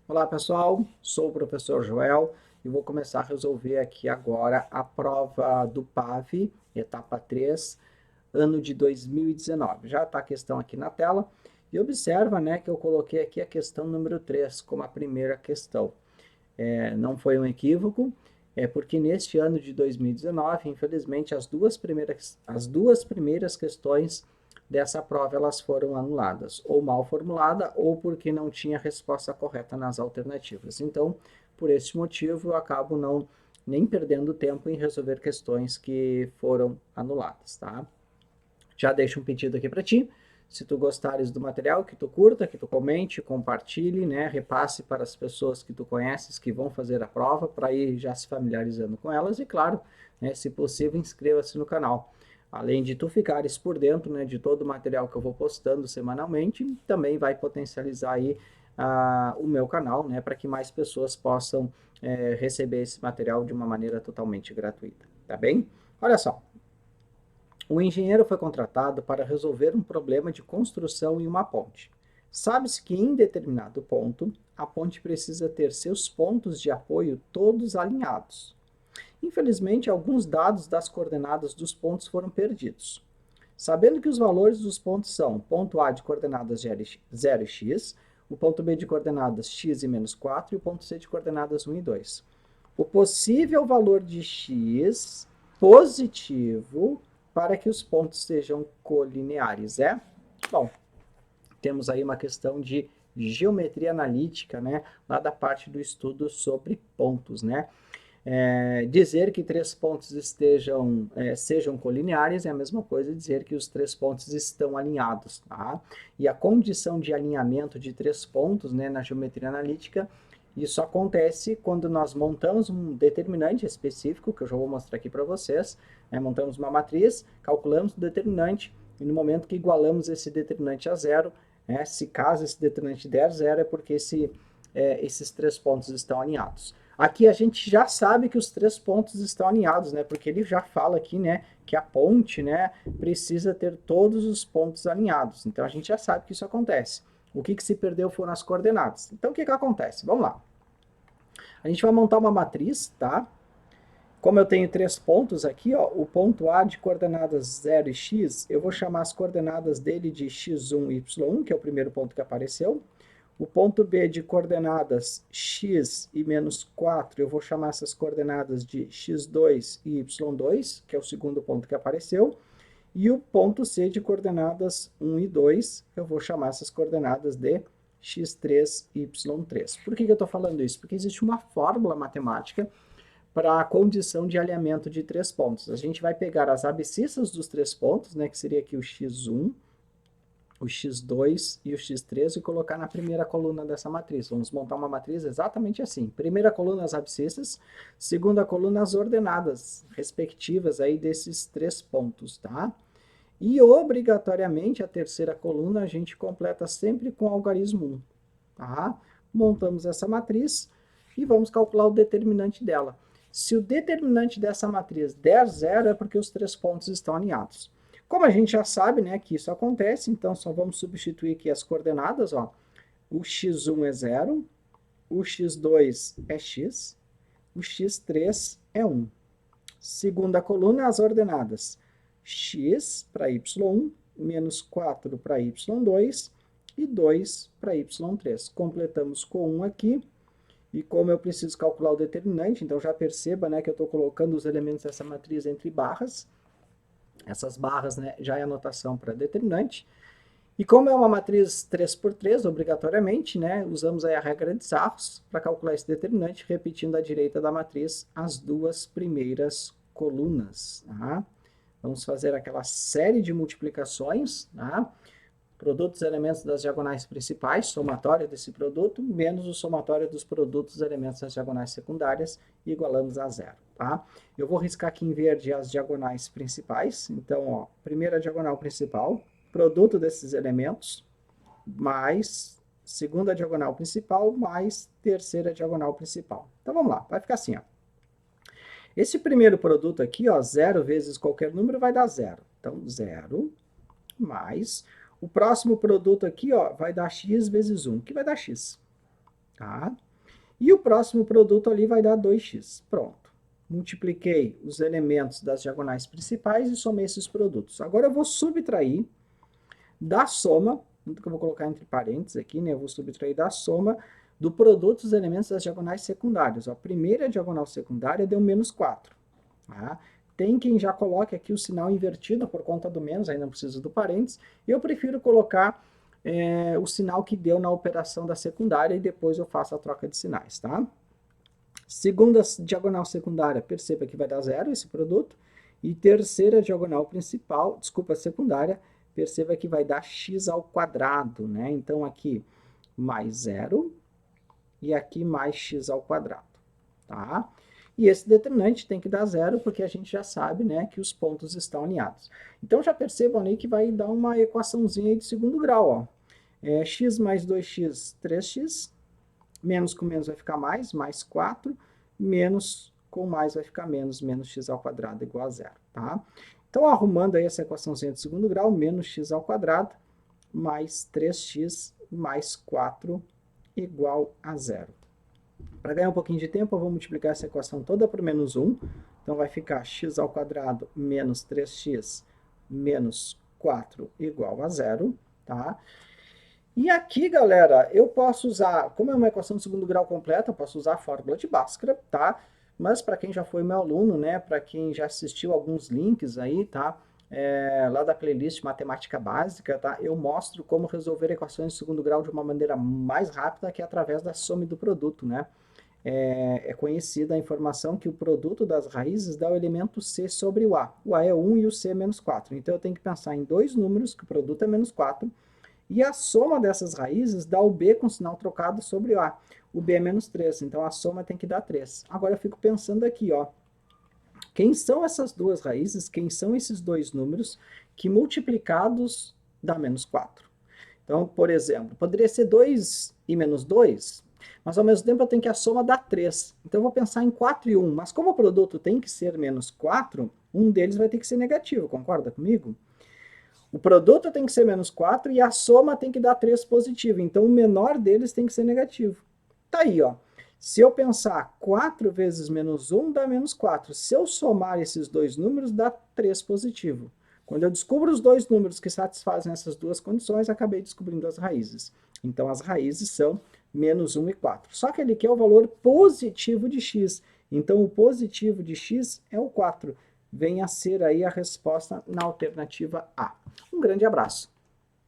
Olá pessoal, sou o professor Joel e vou começar a resolver aqui agora a prova do PAV, etapa 3, ano de 2019. Já está a questão aqui na tela e observa, né, que eu coloquei aqui a questão número 3 como a primeira questão. Não foi um equívoco, é porque neste ano de 2019, infelizmente, as duas primeiras questões dessa prova elas foram anuladas, ou mal formulada, ou porque não tinha resposta correta nas alternativas. Então, por esse motivo, eu acabo não nem perdendo tempo em resolver questões que foram anuladas, tá? Já deixo um pedido aqui para ti. Se tu gostares do material, que tu curta, que tu comente, compartilhe, né? Repasse para as pessoas que tu conheces que vão fazer a prova, para ir já se familiarizando com elas. E claro, né, se possível, inscreva-se no canal. Além de tu ficares por dentro, né, de todo o material que eu vou postando semanalmente, também vai potencializar aí o meu canal, né, para que mais pessoas possam receber esse material de uma maneira totalmente gratuita, tá bem? Olha só, o engenheiro foi contratado para resolver um problema de construção em uma ponte. Sabe-se que em determinado ponto, a ponte precisa ter seus pontos de apoio todos alinhados. Infelizmente, alguns dados das coordenadas dos pontos foram perdidos. Sabendo que os valores dos pontos são ponto A de coordenadas 0 e x, o ponto B de coordenadas x e menos 4 e o ponto C de coordenadas 1 e 2. O possível valor de x positivo para que os pontos sejam colineares é? Bom, temos aí uma questão de geometria analítica, né? Lá da parte do estudo sobre pontos, né? Dizer que três pontos sejam colineares é a mesma coisa dizer que os três pontos estão alinhados, tá? E a condição de alinhamento de três pontos, né, na geometria analítica, isso acontece quando nós montamos um determinante específico, que eu já vou mostrar aqui para vocês, né, montamos uma matriz, calculamos o determinante, e no momento que igualamos esse determinante a zero, né, se caso esse determinante der zero, é porque esses três pontos estão alinhados. Aqui a gente já sabe que os três pontos estão alinhados, né? Porque ele já fala aqui, né, que a ponte, né, precisa ter todos os pontos alinhados. Então a gente já sabe que isso acontece. O que se perdeu foram as coordenadas. Então o que acontece? Vamos lá. A gente vai montar uma matriz, tá? Como eu tenho três pontos aqui, ó, o ponto A de coordenadas 0 e x, eu vou chamar as coordenadas dele de x1 e y1, que é o primeiro ponto que apareceu. O ponto B de coordenadas x e menos 4, eu vou chamar essas coordenadas de x2 e y2, que é o segundo ponto que apareceu. E o ponto C de coordenadas 1 e 2, eu vou chamar essas coordenadas de x3 e y3. Por que eu estou falando isso? Porque existe uma fórmula matemática para a condição de alinhamento de três pontos. A gente vai pegar as abscissas dos três pontos, né, que seria aqui o x1, o x2 e o x3 e colocar na primeira coluna dessa matriz. Vamos montar uma matriz exatamente assim. Primeira coluna as abscissas, segunda coluna as ordenadas respectivas aí desses três pontos, tá? E obrigatoriamente a terceira coluna a gente completa sempre com algarismo 1, tá? Montamos essa matriz e vamos calcular o determinante dela. Se o determinante dessa matriz der zero, é porque os três pontos estão alinhados. Como a gente já sabe, né, que isso acontece, então só vamos substituir aqui as coordenadas, ó. O x1 é 0, o x2 é x, o x3 é 1. Segunda coluna, as ordenadas x para y1, menos 4 para y2 e 2 para y3. Completamos com 1 aqui, e como eu preciso calcular o determinante, então já perceba, né, que eu estou colocando os elementos dessa matriz entre barras. Essas barras, né, já é a notação para determinante. E como é uma matriz 3 por 3, obrigatoriamente, né, usamos aí a regra de Sarros para calcular esse determinante, repetindo à direita da matriz as duas primeiras colunas. Tá? Vamos fazer aquela série de multiplicações, tá? Produto dos elementos das diagonais principais, somatório desse produto, menos o somatório dos produtos dos elementos das diagonais secundárias, igualamos a zero, tá? Eu vou riscar aqui em verde as diagonais principais, então, ó, primeira diagonal principal, produto desses elementos, mais segunda diagonal principal, mais terceira diagonal principal. Então, vamos lá, vai ficar assim, ó. Esse primeiro produto aqui, ó, 0 vezes qualquer número vai dar zero. Então, 0 mais... O próximo produto aqui, ó, vai dar x vezes 1, que vai dar x. tá? E o próximo produto ali vai dar 2x. Pronto. Multipliquei os elementos das diagonais principais e somei esses produtos. Agora eu vou subtrair da soma, que eu vou colocar entre parênteses aqui, né? Eu vou subtrair da soma do produto dos elementos das diagonais secundárias. A primeira diagonal secundária deu menos 4. Tá? Tem quem já coloque aqui o sinal invertido por conta do menos, aí não precisa do parênteses. Eu prefiro colocar o sinal que deu na operação da secundária e depois eu faço a troca de sinais, tá? Segunda diagonal secundária, perceba que vai dar 0 esse produto. E terceira diagonal principal, desculpa, secundária, perceba que vai dar x ao quadrado, né? Então aqui mais 0 e aqui mais x ao quadrado, tá? E esse determinante tem que dar 0, porque a gente já sabe, né, que os pontos estão alinhados. Então já percebam ali que vai dar uma equaçãozinha de segundo grau, ó. X mais 2x, 3x, menos com menos vai ficar mais 4, menos com mais vai ficar menos x ao quadrado igual a 0, tá? Então, arrumando aí essa equaçãozinha de segundo grau, menos x ao quadrado, mais 3x mais 4 igual a 0. Para ganhar um pouquinho de tempo, eu vou multiplicar essa equação toda por menos 1. Então, vai ficar x ao quadrado menos 3x menos 4 igual a 0, tá? E aqui, galera, eu posso usar, como é uma equação de segundo grau completa, eu posso usar a fórmula de Bhaskara, tá? Mas para quem já foi meu aluno, né, para quem já assistiu alguns links aí, tá? Lá da playlist Matemática Básica, tá? Eu mostro como resolver equações de segundo grau de uma maneira mais rápida, que é através da soma e do produto, né? É conhecida a informação que o produto das raízes dá o elemento C sobre o A. O A é 1 e o C é menos 4. Então eu tenho que pensar em dois números, que o produto é menos 4, e a soma dessas raízes dá o B com sinal trocado sobre o A. O B é menos 3, então a soma tem que dar 3. Agora eu fico pensando aqui, ó. Quem são essas duas raízes? Quem são esses dois números que multiplicados dá menos 4? Então, por exemplo, poderia ser 2 e menos 2, mas ao mesmo tempo eu tenho que a soma dar 3. Então eu vou pensar em 4 e 1, mas como o produto tem que ser menos 4, um deles vai ter que ser negativo, concorda comigo? O produto tem que ser menos 4 e a soma tem que dar 3 positivo. Então, o menor deles tem que ser negativo. Tá aí, ó. Se eu pensar 4 vezes menos 1 dá menos 4. Se eu somar esses dois números, dá 3 positivo. Quando eu descubro os dois números que satisfazem essas duas condições, acabei descobrindo as raízes. Então, as raízes são menos 1 e 4. Só que ele quer o valor positivo de x. Então, o positivo de x é o 4. Venha a ser aí a resposta na alternativa A. Um grande abraço.